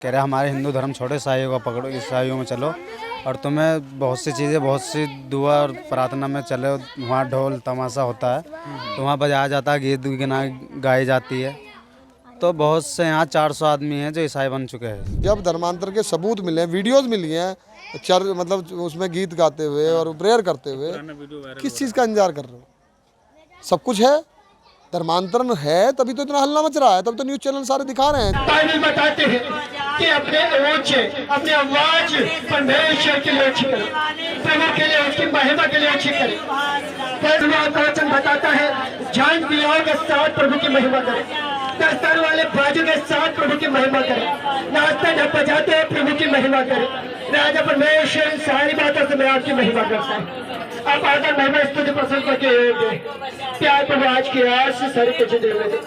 कह रहे हमारे हिंदू धर्म छोड़ो, ईसाइयों का पकड़ो, ईसाइयों में चलो और तुम्हें बहुत सी चीज़ें, बहुत सी दुआ और प्रार्थना में चलो। वहाँ ढोल तमाशा होता है तो वहाँ बजाया जाता है, गीत गाना गाई जाती है। तो बहुत से यहाँ 400 आदमी हैं जो ईसाई बन चुके हैं। जब धर्मांतर के सबूत मिले, वीडियोस मिली हैं, मतलब उसमें गीत गाते हुए और प्रेयर करते हुए, किस चीज़ का इंतजार कर रहे हो? सब कुछ है, धर्मांतरण है, तभी तो इतना हल्ला मच रहा है, तभी तो न्यूज़ चैनल सारे दिखा रहे हैं। बाइबल बताते हैं कि अपने ओंच, अपने आवाज परमेश्वर के लिए अच्छी करें, प्रभु के लिए, उसकी महिमा के लिए अच्छी करें। का वचन बताता है, जान दिया के साथ प्रभु की महिमा करें, दस्तर वाले बाजू के साथ प्रभु की महिमा करें, नाचते न बजाते प्रभु की महिमा करें। राजा परमेश्वर सारी बातों से मैं आपकी महिमा करता हूँ। आप आदर महिमा स्तुति पसंद करके प्यार प्रभु आज की आज से सारी कुछ दे रहे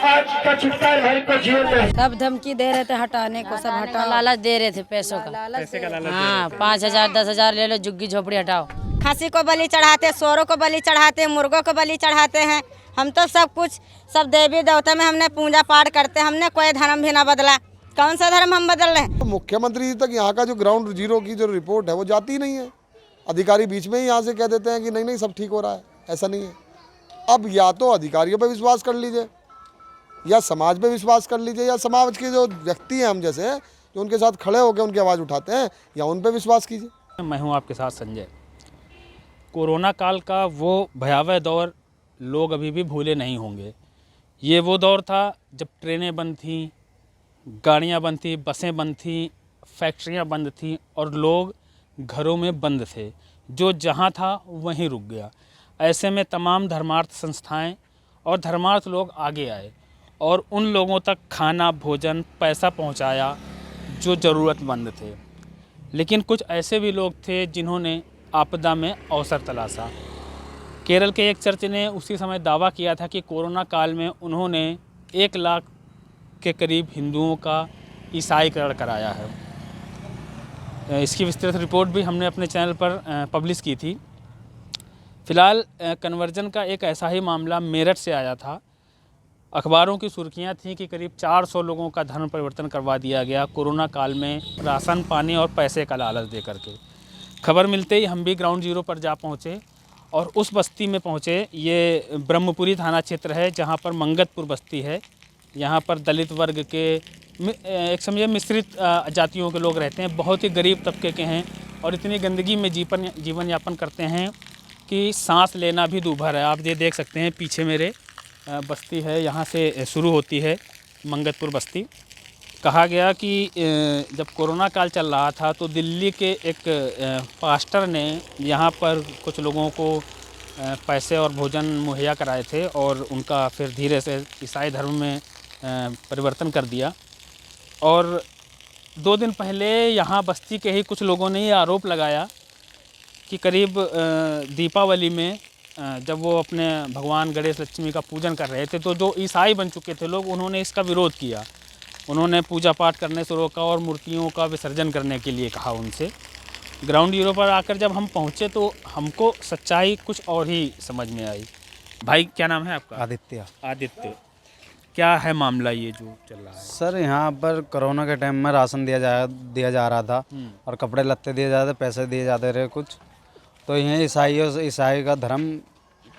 आज का छुटकारा हर को जीवन में सब धमकी दे रहे थे हटाने को, सब हटा, लालच दे रहे थे पैसों का। हाँ, 5,000 10,000 ले लो, झुग्गी झोपड़ी हटाओ। खसी को बलि चढ़ाते, सोरों को बलि चढ़ाते, मुर्गों को बलि चढ़ाते हैं। हम तो सब कुछ, सब देवी देवता में हमने पूजा पाठ करते, हमने कोई धर्म भी ना बदला। कौन सा धर्म हम बदल रहे हैं? तो मुख्यमंत्री जी तक यहाँ का जो ग्राउंड जीरो की जो रिपोर्ट है वो जाती ही नहीं है। अधिकारी बीच में ही यहाँ से कह देते हैं कि नहीं नहीं सब ठीक हो रहा है, ऐसा नहीं है। अब या तो अधिकारियों पे विश्वास कर लीजिए, या समाज पे विश्वास कर लीजिए, या समाज के जो व्यक्ति हैं हम जैसे जो उनके साथ खड़े होकर उनकी आवाज़ उठाते हैं, या उन पे विश्वास कीजिए। मैं हूं आपके साथ संजय। कोरोना काल का वो भयावह दौर लोग अभी भी भूले नहीं होंगे। ये वो दौर था जब ट्रेनें बंद थीं, गाड़ियां बंद थीं, बसें बंद थीं, फैक्ट्रियां बंद थीं और लोग घरों में बंद थे। जो जहां था वहीं रुक गया। ऐसे में तमाम धर्मार्थ संस्थाएं और धर्मार्थ लोग आगे आए और उन लोगों तक खाना, भोजन, पैसा पहुंचाया जो ज़रूरतमंद थे। लेकिन कुछ ऐसे भी लोग थे जिन्होंने आपदा में अवसर तलाशा। केरल के एक चर्च ने उसी समय दावा किया था कि कोरोना काल में उन्होंने 1 लाख के करीब हिंदुओं का ईसाईकरण कराया है। इसकी विस्तृत रिपोर्ट भी हमने अपने चैनल पर पब्लिश की थी। फ़िलहाल कन्वर्जन का एक ऐसा ही मामला मेरठ से आया था। अखबारों की सुर्खियां थीं कि करीब 400 लोगों का धर्म परिवर्तन करवा दिया गया कोरोना काल में, राशन पानी और पैसे का लालच दे करके। खबर मिलते ही हम भी ग्राउंड जीरो पर जा पहुंचे और उस बस्ती में पहुंचे। ये ब्रह्मपुरी थाना क्षेत्र है जहां पर मंगतपुर बस्ती है। यहाँ पर दलित वर्ग के एक समझे मिश्रित जातियों के लोग रहते हैं, बहुत ही गरीब तबके के हैं और इतनी गंदगी में जीवन यापन करते हैं कि सांस लेना भी दूभर है। आप ये देख सकते हैं पीछे मेरे बस्ती है, यहाँ से शुरू होती है मंगतपुर बस्ती। कहा गया कि जब कोरोना काल चल रहा था तो दिल्ली के एक पास्टर ने यहाँ पर कुछ लोगों को पैसे और भोजन मुहैया कराए थे और उनका फिर धीरे से ईसाई धर्म में परिवर्तन कर दिया। और 2 दिन पहले यहाँ बस्ती के ही कुछ लोगों ने ये आरोप लगाया कि करीब दीपावली में जब वो अपने भगवान गणेश लक्ष्मी का पूजन कर रहे थे तो जो ईसाई बन चुके थे लोग, उन्होंने इसका विरोध किया। उन्होंने पूजा पाठ करने से रोका और मूर्तियों का विसर्जन करने के लिए कहा उनसे। ग्राउंड जीरो पर आकर जब हम पहुँचे तो हमको सच्चाई कुछ और ही समझ में आई। भाई क्या नाम है आपका? आदित्य। क्या है मामला ये जो चल रहा है? सर यहाँ पर कोरोना के टाइम में राशन दिया जा रहा था और कपड़े लत्ते दिए जाते, पैसे दिए जाते रहे कुछ। तो यहीं ईसाई का धर्म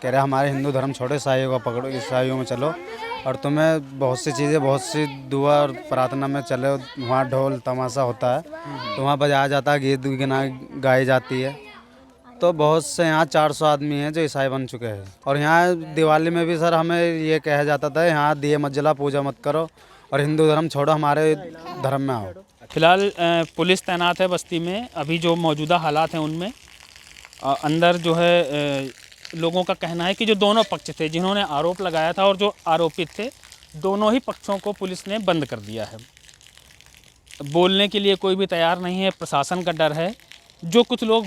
कह रहे हमारे हिंदू धर्म छोड़ो, ईसाइयों का पकड़ो, ईसाइयों में चलो और तुम्हें बहुत सी चीज़ें, बहुत सी दुआ और प्रार्थना में चलो। वहाँ ढोल तमाशा होता है तो वहाँ बजाया जाता है, गीत गाना गाई जाती है। तो बहुत से यहाँ 400 आदमी हैं जो ईसाई बन चुके हैं। और यहाँ दिवाली में भी सर हमें ये कहा जाता था यहाँ दिए मत जला, पूजा मत करो और हिंदू धर्म छोड़ो, हमारे धर्म में आओ। फिलहाल पुलिस तैनात है बस्ती में। अभी जो मौजूदा हालात हैं उनमें अंदर जो है लोगों का कहना है कि जो दोनों पक्ष थे जिन्होंने आरोप लगाया था और जो आरोपित थे, दोनों ही पक्षों को पुलिस ने बंद कर दिया है। बोलने के लिए कोई भी तैयार नहीं है, प्रशासन का डर है। जो कुछ लोग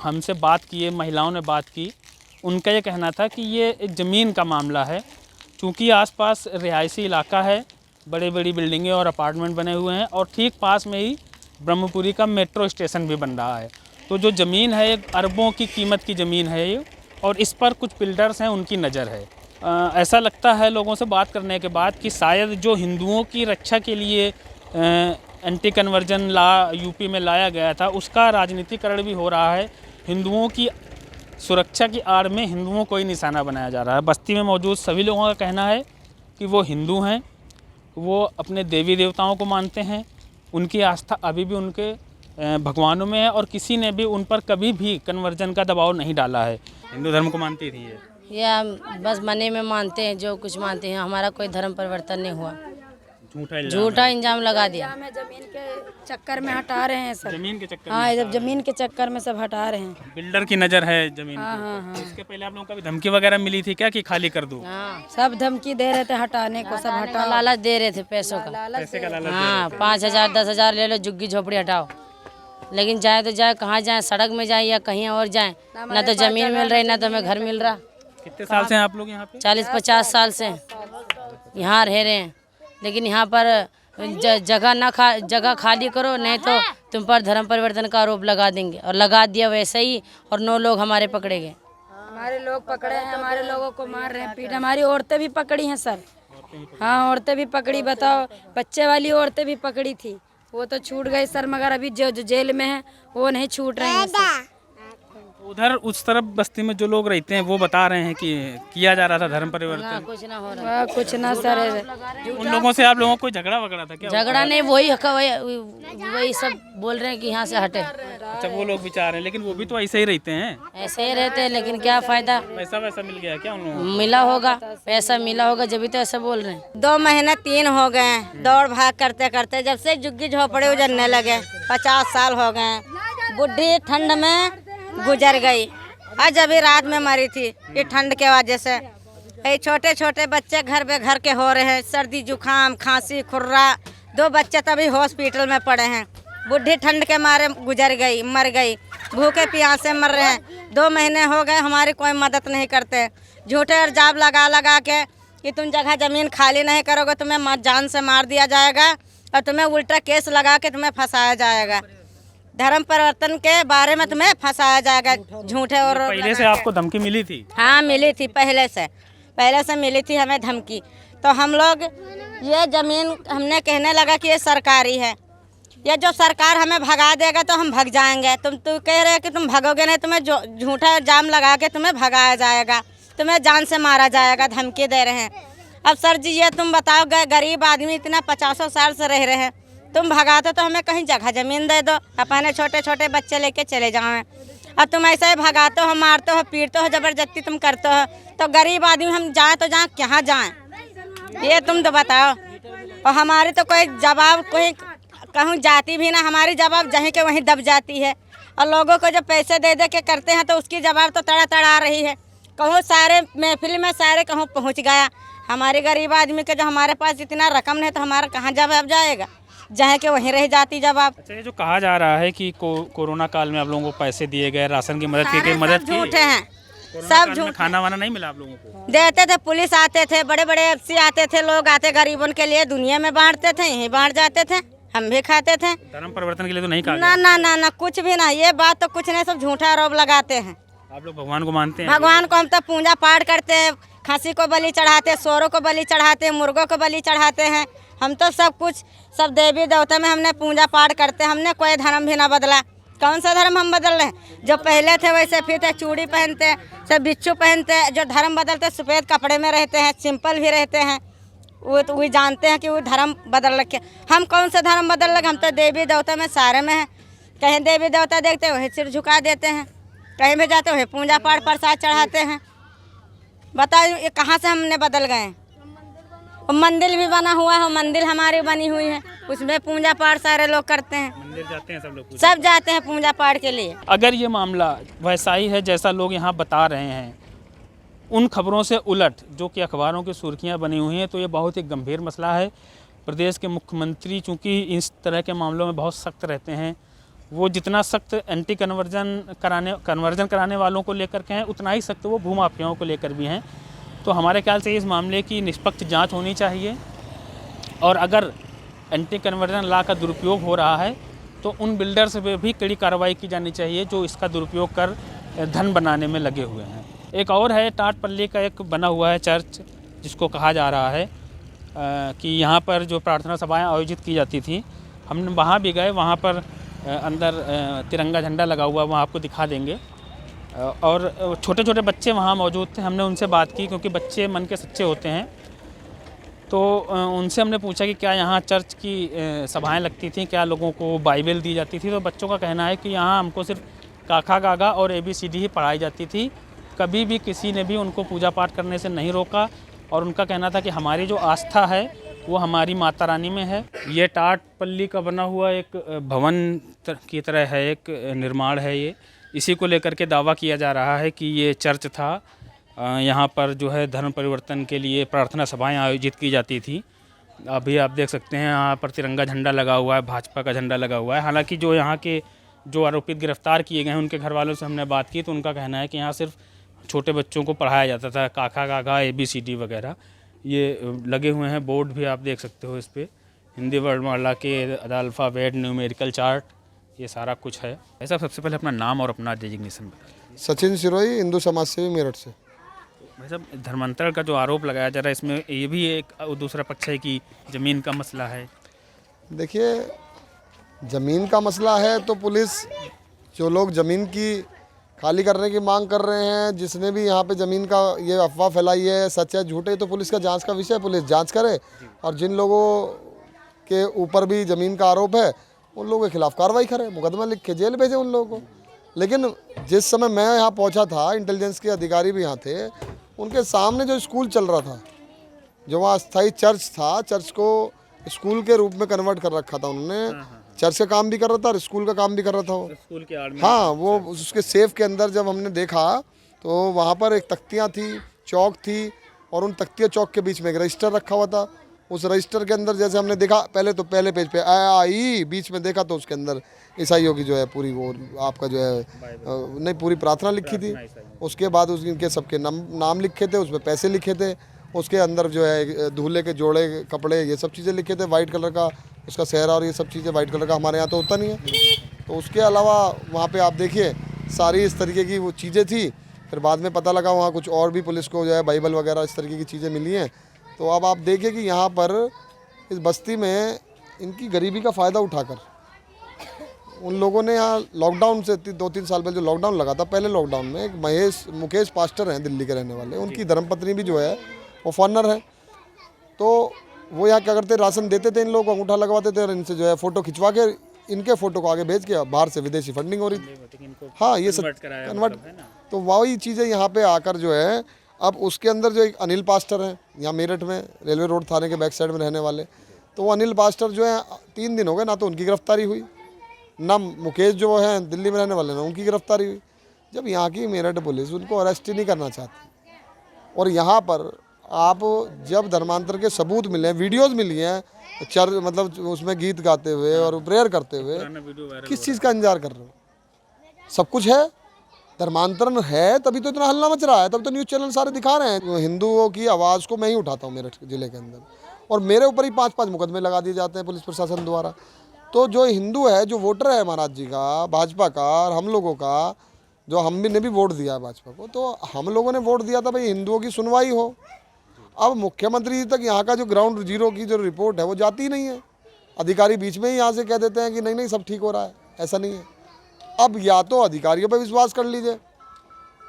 हमसे बात किए, महिलाओं ने बात की, उनका ये कहना था कि ये एक ज़मीन का मामला है। चूँकि आसपास रिहायशी इलाका है, बड़ी बड़ी बिल्डिंगें और अपार्टमेंट बने हुए हैं और ठीक पास में ही ब्रह्मपुरी का मेट्रो स्टेशन भी बन रहा है। तो जो ज़मीन है एक अरबों की कीमत की ज़मीन है ये, और इस पर कुछ बिल्डर्स हैं, उनकी नज़र है। ऐसा लगता है लोगों से बात करने के बाद कि शायद जो हिंदुओं की रक्षा के लिए एंटी कन्वर्जन ला यूपी में लाया गया था उसका राजनीतिकरण भी हो रहा है। हिंदुओं की सुरक्षा की आड़ में हिंदुओं को ही निशाना बनाया जा रहा है। बस्ती में मौजूद सभी लोगों का कहना है कि वो हिंदू हैं, वो अपने देवी देवताओं को मानते हैं, उनकी आस्था अभी भी उनके भगवानों में है और किसी ने भी उन पर कभी भी कन्वर्जन का दबाव नहीं डाला है। हिंदू धर्म को मानती थी ये या बस मने में मानते हैं, जो कुछ मानते हैं। हमारा कोई धर्म परिवर्तन नहीं हुआ, झूठा इंजाम लगा दिया। हमें जमीन के चक्कर में हटा रहे हैं सर। जमीन के चक्कर हाँ, जब जमीन के चक्कर में सब हटा रहे हैं। बिल्डर की नज़र है जमीन हाँ पे। हाँ हाँ। इसके पहले आप लोगों को भी धमकी वगैरह मिली थी क्या कि खाली कर दूं? हाँ, सब धमकी दे रहे थे हटाने को, सब हटा। लालच दे रहे थे पैसों का। पैसे का लालच। हाँ, 5,000 10,000 ले लो, झुग्गी झोपड़ी हटाओ। लेकिन जाए तो जाए कहाँ जाए, सड़क में जाए या कहीं और जाए, ना तो जमीन मिल रही ना तो हमें घर मिल रहा। कितने साल से हैं आप लोग यहाँ पे? 40-50 साल से यहाँ रह रहे हैं। लेकिन यहाँ पर जगह खाली करो, नहीं तो तुम पर धर्म परिवर्तन का आरोप लगा देंगे। और लगा दिया वैसे ही, और 9 लोग हमारे पकड़े गए। हमारे लोग पकड़े हैं, हमारे लोगों को मार रहे हैं, पीट। हमारी औरतें भी पकड़ी हैं सर। हाँ, औरतें भी पकड़ी। बताओ, बच्चे वाली औरतें भी पकड़ी थी, वो तो छूट गई सर। मगर अभी जो जेल में है वो नहीं छूट रही है सर। उधर उस तरफ बस्ती में जो लोग रहते हैं वो बता रहे हैं कि किया जा रहा था धर्म परिवर्तन। कुछ ना हो रहा, कुछ ना सर। उन लोगों से आप लोगों को कोई झगड़ा वगड़ा था क्या? झगड़ा नहीं, वही सब बोल रहे हैं कि यहाँ से हटे। अच्छा, वो लोग विचार रहे हैं, लेकिन वो भी तो ऐसे ही रहते हैं। ऐसे ही रहते हैं, लेकिन क्या फायदा। पैसा वैसा मिल गया क्या उन लोगों को? मिला होगा, पैसा मिला होगा, जब भी तो ऐसा बोल रहे हैं। 2 महीने 3 हो गए हैं दौड़ भाग करते करते, जब से झुग्गी झोपड़े उजड़ने लगे। 50 साल हो गए हैं। बुढ़ी ठंड में गुजर गई, आज अभी रात में मरी थी ये ठंड के वजह से। ये छोटे छोटे बच्चे घर पे घर के हो रहे हैं, सर्दी जुकाम खांसी खुर्रा। 2 बच्चे तभी हॉस्पिटल में पड़े हैं। बुढ़ी ठंड के मारे गुजर गई, मर गई। भूखे प्यासे मर रहे हैं। 2 महीने हो गए, हमारी कोई मदद नहीं करते। झूठे इल्जाम लगा लगा के कि तुम जगह ज़मीन खाली नहीं करोगे, तुम्हें जान से मार दिया जाएगा और तुम्हें उल्टा केस लगा के तुम्हें फंसाया जाएगा। धर्म परिवर्तन के बारे में तुम्हें फंसाया जाएगा झूठे। और पहले से आपको धमकी मिली थी? हाँ, मिली थी, पहले से मिली थी हमें धमकी। तो हम लोग ये ज़मीन हमने कहने लगा कि ये सरकारी है, ये जो सरकार हमें भगा देगा तो हम भग जाएंगे। तुम कह रहे हो कि तुम भगोगे नहीं, तुम्हें झूठा इल्जाम लगा के तुम्हें भगाया जाएगा, तुम्हें जान से मारा जाएगा, धमकी दे रहे हैं। अब सर जी ये तुम बताओ, गरीब आदमी इतना 50 साल से रह रहे हैं, तुम भगाते तो हमें कहीं जगह ज़मीन दे दो, अपने छोटे छोटे बच्चे लेके चले जाएं। और तुम ऐसे ही भगाते हो, मारते हो, पीटते हो, ज़बरदस्ती तुम करते हो, तो गरीब आदमी हम जाए तो जाएँ, कहाँ जाएं, ये तुम तो बताओ। और हमारी तो कोई जवाब, कोई कहूँ जाती भी ना, हमारी जवाब जहीं के वहीं दब जाती है। और लोगों को जब पैसे दे दे के करते हैं तो उसकी जवाब तो तड़ा तड़ा रही है। कहूँ सारे महफिल में सारे कहूँ पहुँच गया, हमारे गरीब आदमी के जो हमारे पास इतना रकम नहीं, तो हमारा कहाँ जवाब जाएगा, जहाँ के वहीं रह जाती जवाब। अच्छा, ये जो कहा जा रहा है कि कोरोना काल में आप लोगों को पैसे दिए गए, राशन की मदद की गई, मदद की, झूठे हैं सब झूठ। खाना वाना नहीं मिला आप लोगों को? देते थे, पुलिस आते थे, बड़े बड़े एफसी आते थे, लोग आते गरीबों के लिए, दुनिया में बांटते थे, यहीं बांट जाते थे, हम भी खाते थे। धर्म परिवर्तन के लिए तो नहीं कहा ना ना ना ना, कुछ भी ना, ये बात तो कुछ नहीं, सब झूठा आरोप लगाते हैं। आप लोग भगवान को मानते हैं? भगवान को हम तो पूजा पाठ करते हैं, खसी को बलि चढ़ाते, सोरों को बलि चढ़ाते, मुर्गों को बलि चढ़ाते हैं। हम तो सब कुछ, सब देवी देवता में हमने पूजा पाठ करते हैं, हमने कोई धर्म भी ना बदला। कौन सा धर्म हम बदल रहे हैं? जो पहले थे वैसे फिर थे, चूड़ी पहनते, सब बिच्छू पहनते। जो धर्म बदलते सफ़ेद कपड़े में रहते हैं, सिंपल भी रहते हैं, वो तो वही जानते हैं कि वो धर्म बदल रखे। हम कौन सा धर्म बदल रखे? हम तो देवी देवता में सारे में हैं। कहीं देवी देवता देखते वही सिर झुका देते हैं, कहीं भी जाते वही पूजा पाठ प्रसाद चढ़ाते हैं। बताओ ये कहाँ से हमने बदल गए? और मंदिर भी बना हुआ है, मंदिर हमारी बनी हुई है, उसमें पूजा पाठ सारे लोग करते हैं। मंदिर जाते हैं सब लोग? सब जाते हैं पूजा पाठ के लिए। अगर ये मामला वैसा ही है जैसा लोग यहाँ बता रहे हैं, उन खबरों से उलट जो कि अखबारों की सुर्खियाँ बनी हुई हैं, तो ये बहुत ही गंभीर मसला है। प्रदेश के मुख्यमंत्री चूँकि इस तरह के मामलों में बहुत सख्त रहते हैं, वो जितना सख्त एंटी कन्वर्जन कराने वालों को लेकर के हैं, उतना ही सख्त वो भूमाफियाओं को लेकर भी हैं। तो हमारे ख्याल से इस मामले की निष्पक्ष जांच होनी चाहिए, और अगर एंटी कन्वर्जन लॉ का दुरुपयोग हो रहा है तो उन बिल्डर्स पे भी कड़ी कार्रवाई की जानी चाहिए जो इसका दुरुपयोग कर धन बनाने में लगे हुए हैं। एक और है टाटपल्ली का एक बना हुआ है चर्च, जिसको कहा जा रहा है कि यहाँ पर जो प्रार्थना सभाएं आयोजित की जाती थी, हमने वहाँ भी गए, वहाँ पर अंदर तिरंगा झंडा लगा हुआ, वहाँ आपको दिखा देंगे। और छोटे छोटे बच्चे वहाँ मौजूद थे, हमने उनसे बात की क्योंकि बच्चे मन के सच्चे होते हैं। तो उनसे हमने पूछा कि क्या यहाँ चर्च की सभाएं लगती थी, क्या लोगों को बाइबल दी जाती थी। तो बच्चों का कहना है कि यहाँ हमको सिर्फ काका गागा और ABCD ही पढ़ाई जाती थी, कभी भी किसी ने भी उनको पूजा पाठ करने से नहीं रोका। और उनका कहना था कि हमारी जो आस्था है वो हमारी माता रानी में है। ये टाट पल्ली का बना हुआ एक भवन की तरह है, एक निर्माण है ये। इसी को लेकर के दावा किया जा रहा है कि ये चर्च था। यहाँ पर जो है धर्म परिवर्तन के लिए प्रार्थना सभाएं आयोजित की जाती थी। अभी आप देख सकते हैं यहाँ पर तिरंगा झंडा लगा हुआ है, भाजपा का झंडा लगा हुआ है। हालांकि जो यहाँ के जो आरोपित गिरफ्तार किए गए हैं उनके घर वालों से हमने बात की तो उनका कहना है कि यहाँ सिर्फ छोटे बच्चों को पढ़ाया जाता था, काका गागा ABCD वगैरह। ये लगे हुए हैं बोर्ड भी आप देख सकते हो, इस पर हिंदी वर्णमाला के अल्फ़ाबेट, न्यूमेरिकल चार्ट, ये सारा कुछ है। ऐसा सबसे पहले अपना नाम और अपना डेजिग्नेशन बताइए। सचिन सिरोही, हिंदू समाज सेवी, मेरठ से। भाई साहब, धर्मांतरण का जो आरोप लगाया जा रहा है इसमें ये भी एक दूसरा पक्ष है कि ज़मीन का मसला है। देखिए, ज़मीन का मसला है तो पुलिस, जो लोग ज़मीन की खाली करने की मांग कर रहे हैं, जिसने भी यहाँ पे ज़मीन का ये अफवाह फैलाई है, सच है झूठ है, तो पुलिस का जांच का विषय है, पुलिस जांच करे। और जिन लोगों के ऊपर भी ज़मीन का आरोप है उन लोगों के खिलाफ कार्रवाई करे, मुकदमा लिख के जेल भेजे उन लोगों को। लेकिन जिस समय मैं यहाँ पहुँचा था, इंटेलिजेंस के अधिकारी भी यहाँ थे, उनके सामने जो स्कूल चल रहा था, जो वहाँ अस्थायी चर्च था, चर्च को स्कूल के रूप में कन्वर्ट कर रखा था उन्होंने। चर्च का काम भी कर रहा था और स्कूल का काम भी कर रहा था वो। स्कूल के आड़ में हाँ, वो उसके सेफ के अंदर जब हमने देखा तो वहाँ पर एक तख्तियाँ थी, चौक थी, और उन तख्तियाँ चौक के बीच में एक रजिस्टर रखा हुआ था। उस रजिस्टर के अंदर जैसे हमने देखा, पहले तो पहले पेज पे आई, बीच में देखा तो उसके अंदर ईसाइयों की जो है पूरी वो आपका जो है नहीं पूरी प्रार्थना लिखी थी। उसके बाद उनके सबके नाम लिखे थे, उसमें पैसे लिखे थे। उसके अंदर जो है दूल्हे के जोड़े, कपड़े, ये सब चीज़ें लिखे थे, वाइट कलर का उसका सेहरा और ये सब चीज़ें वाइट कलर का, हमारे यहाँ तो होता नहीं है। तो उसके अलावा वहाँ पे आप देखिए सारी इस तरीके की वो चीज़ें थी। फिर बाद में पता लगा वहाँ कुछ और भी पुलिस को जो है बाइबल वगैरह इस तरीके की चीज़ें मिली हैं। तो अब आप देखिए कि यहाँ पर इस बस्ती में इनकी गरीबी का फ़ायदा उठाकर उन लोगों ने यहाँ लॉकडाउन से 2-3 साल पहले जो लॉकडाउन लगा था, पहले लॉकडाउन में एक मुकेश पास्टर हैं दिल्ली के रहने वाले, उनकी धर्मपत्नी भी जो है वो फॉरनर है। तो वो यहाँ क्या करते, राशन देते थे इन लोगों को, अंगूठा लगवाते थे और इनसे जो है फ़ोटो खिंचवा के इनके फ़ोटो को आगे भेज के बाहर से विदेशी फंडिंग हो रही थी। हाँ, ये सब कन्वर्ट। तो वही चीज़ें यहाँ पे आकर जो है, अब उसके अंदर जो एक अनिल पास्टर हैं यहाँ मेरठ में रेलवे रोड थाने के बैक साइड में रहने वाले, तो वो अनिल पास्टर जो है 3 दिन हो गए ना तो उनकी गिरफ्तारी हुई, ना मुकेश जो हैं दिल्ली में रहने वाले ना उनकी गिरफ्तारी हुई। जब यहाँ की मेरठ पुलिस उनको अरेस्ट ही नहीं करना चाहती, और यहाँ पर आप जब धर्मांतर के सबूत मिले हैं, वीडियोज़ मिली हैं, मतलब उसमें गीत गाते हुए और प्रेयर करते हुए, किस चीज़ का इंतजार कर रहे हो? सब कुछ है, धर्मांतरण है, तभी तो इतना हल्ला मच रहा है, तभी तो न्यूज़ चैनल सारे दिखा रहे हैं। हिंदुओं की आवाज़ को मैं ही उठाता हूँ मेरठ जिले के अंदर, और मेरे ऊपर ही 5-5 मुकदमे लगा दिए जाते हैं पुलिस प्रशासन द्वारा। तो जो हिंदू है, जो वोटर है महाराज जी का, भाजपा का, और हम लोगों का, जो हम भी ने भी वोट दिया है भाजपा को, तो हम लोगों ने वोट दिया था भाई हिंदुओं की सुनवाई हो। अब मुख्यमंत्री जी तक यहाँ का जो ग्राउंड जीरो की जो रिपोर्ट है वो जाती ही नहीं है। अधिकारी बीच में ही यहाँ से कह देते हैं कि नहीं नहीं सब ठीक हो रहा है, ऐसा नहीं है। अब या तो अधिकारियों पे विश्वास कर लीजिए,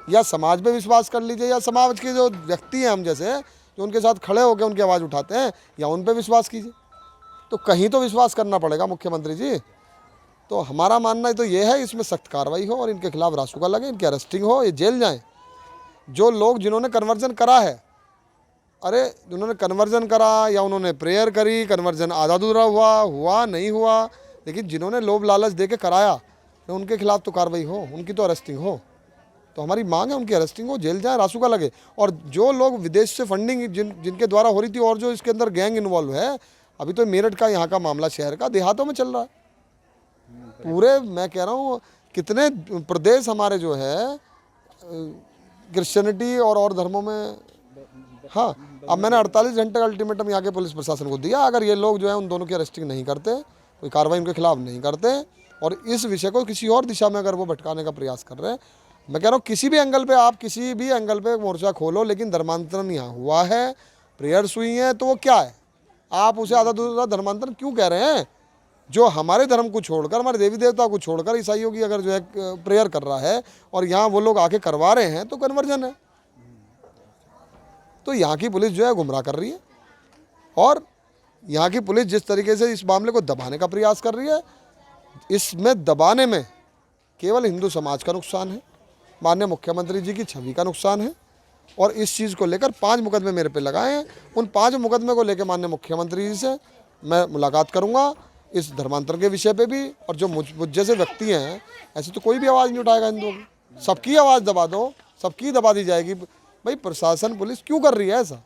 या समाज पे विश्वास कर लीजिए, या समाज के जो व्यक्ति हैं हम जैसे जो उनके साथ खड़े होकर उनकी आवाज़ उठाते हैं, या उन पे विश्वास कीजिए। तो कहीं तो विश्वास करना पड़ेगा मुख्यमंत्री जी। तो हमारा मानना तो ये है, इसमें सख्त कार्रवाई हो और इनके खिलाफ रासुका लगे, इनकी अरेस्टिंग हो, ये जेल जाएँ। जो लोग जिन्होंने कन्वर्जन करा है, अरे उन्होंने कन्वर्जन करा या उन्होंने प्रेयर करी, कन्वर्जन आधा अधूरा हुआ नहीं हुआ, लेकिन जिन्होंने लोभ लालच दे के कराया तो उनके खिलाफ तो कार्रवाई हो, उनकी तो अरेस्टिंग हो। तो हमारी मांग है उनकी अरेस्टिंग हो, जेल जाए, रासुका लगे। और जो लोग विदेश से फंडिंग जिनके द्वारा हो रही थी और जो इसके अंदर गैंग इन्वॉल्व है, अभी तो मेरठ का यहाँ का मामला शहर का, देहातों में चल रहा है पूरे। मैं कह रहा हूँ कितने प्रदेश हमारे जो है क्रिश्चियनिटी और धर्मों में। हाँ, अब मैंने 48 घंटे का अल्टीमेटम यहाँ के पुलिस प्रशासन को दिया, अगर ये लोग जो है उन दोनों की अरेस्टिंग नहीं करते, कोई कार्रवाई उनके खिलाफ नहीं करते, और इस विषय को किसी और दिशा में अगर वो भटकाने का प्रयास कर रहे हैं, मैं कह रहा हूँ किसी भी एंगल पे आप किसी भी एंगल पे मोर्चा खोलो, लेकिन धर्मांतरण यहाँ हुआ है, प्रेयर्स हुई हैं, तो वो क्या है? आप उसे आधा दूसरा धर्मांतरण क्यों कह रहे हैं? जो हमारे धर्म को छोड़कर, हमारे देवी देवता को छोड़कर ईसाइयों की अगर जो है प्रेयर कर रहा है और यहाँ वो लोग आके करवा रहे हैं तो कन्वर्जन है। तो यहाँ की पुलिस जो है गुमराह कर रही है और यहाँ की पुलिस जिस तरीके से इस मामले को दबाने का प्रयास कर रही है, इसमें दबाने में केवल हिंदू समाज का नुकसान है, माननीय मुख्यमंत्री जी की छवि का नुकसान है। और इस चीज़ को लेकर 5 मुकदमे मेरे पे लगाए हैं। उन 5 मुकदमे को लेकर माननीय मुख्यमंत्री जी से मैं मुलाकात करूंगा इस धर्मांतर के विषय पे भी। और जो मुझ जैसे व्यक्ति हैं, ऐसे तो कोई भी आवाज़ नहीं उठाएगा हिंदुओं की, सबकी आवाज़ दबा दो, सबकी दबा दी जाएगी। भाई प्रशासन पुलिस क्यों कर रही है ऐसा?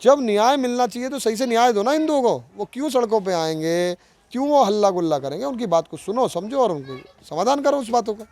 जब न्याय मिलना चाहिए तो सही से न्याय दो ना हिंदुओं को। वो क्यों सड़कों पे आएंगे, क्यों वो हल्ला गुल्ला करेंगे? उनकी बात को सुनो, समझो और उनको समाधान करो उस बातों का।